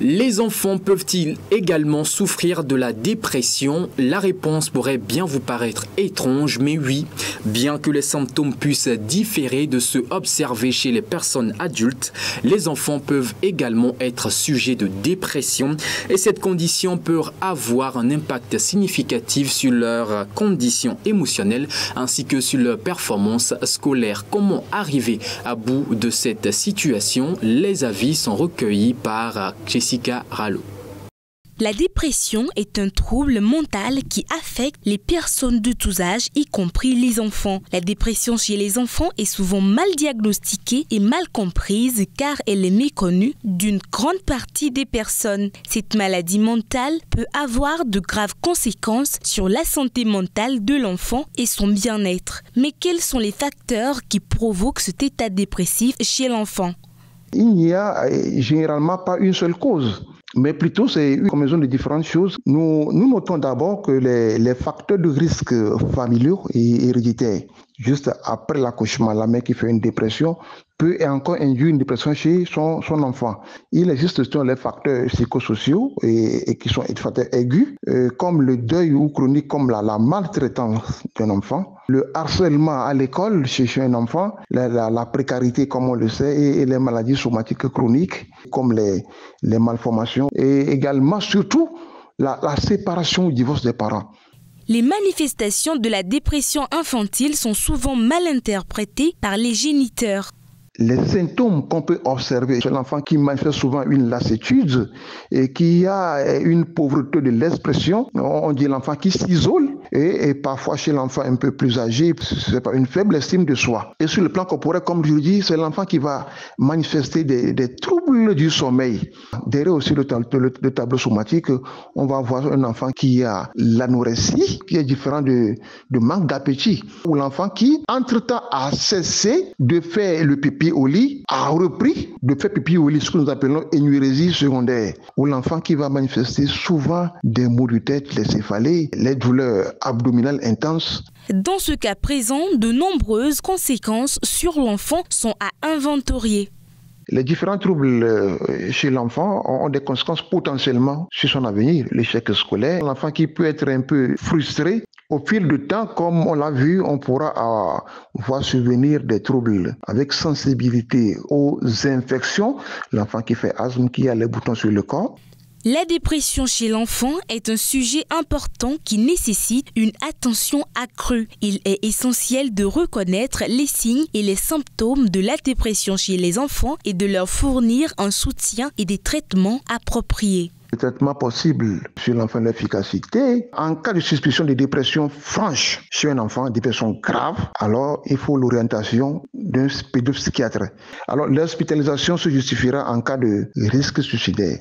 Les enfants peuvent-ils également souffrir de la dépression? La réponse pourrait bien vous paraître étrange, mais oui, bien que les symptômes puissent différer de ceux observés chez les personnes adultes, les enfants peuvent également être sujets de dépression et cette condition peut avoir un impact significatif sur leurs conditions émotionnelles ainsi que sur leur performance scolaire. Comment arriver à bout de cette situation? Les avis sont recueillis par Jessica Rallo. La dépression est un trouble mental qui affecte les personnes de tous âges, y compris les enfants. La dépression chez les enfants est souvent mal diagnostiquée et mal comprise car elle est méconnue d'une grande partie des personnes. Cette maladie mentale peut avoir de graves conséquences sur la santé mentale de l'enfant et son bien-être. Mais quels sont les facteurs qui provoquent cet état dépressif chez l'enfant? Il n'y a généralement pas une seule cause, mais plutôt c'est une combinaison de différentes choses. Nous notons d'abord que les facteurs de risque familiaux et héréditaires, juste après l'accouchement, la mère qui fait une dépression peut encore induire une dépression chez son enfant. Il existe les facteurs psychosociaux et qui sont des facteurs aigus, comme le deuil ou chronique, comme la maltraitance d'un enfant, le harcèlement à l'école chez un enfant, la précarité comme on le sait, et les maladies somatiques chroniques comme les malformations, et également surtout la séparation ou divorce des parents. Les manifestations de la dépression infantile sont souvent mal interprétées par les géniteurs. Les symptômes qu'on peut observer chez l'enfant qui manifeste souvent une lassitude et qui a une pauvreté de l'expression, on dit l'enfant qui s'isole et parfois chez l'enfant un peu plus âgé, c'est pas une faible estime de soi. Et sur le plan corporel, comme je le dis, c'est l'enfant qui va manifester des troubles du sommeil. Derrière aussi le tableau somatique, on va voir un enfant qui a l'anorexie, qui est différent de manque d'appétit, ou l'enfant qui, entre-temps, a cessé de faire le pipi au lit, a repris de faire pipi au lit, ce que nous appelons énurésie secondaire, ou l'enfant qui va manifester souvent des maux de tête, les céphalées, les douleurs abdominales intenses. Dans ce cas présent, de nombreuses conséquences sur l'enfant sont à inventorier. Les différents troubles chez l'enfant ont des conséquences potentiellement sur son avenir. L'échec scolaire, l'enfant qui peut être un peu frustré. Au fil du temps, comme on l'a vu, on pourra voir survenir des troubles avec sensibilité aux infections. L'enfant qui fait asthme, qui a les boutons sur le corps. La dépression chez l'enfant est un sujet important qui nécessite une attention accrue. Il est essentiel de reconnaître les signes et les symptômes de la dépression chez les enfants et de leur fournir un soutien et des traitements appropriés. Le traitement possible chez l'enfant, l'efficacité. En cas de suspicion de dépression franche chez un enfant, dépression grave, alors il faut l'orientation d'un pédopsychiatre. Alors l'hospitalisation se justifiera en cas de risque suicidaire.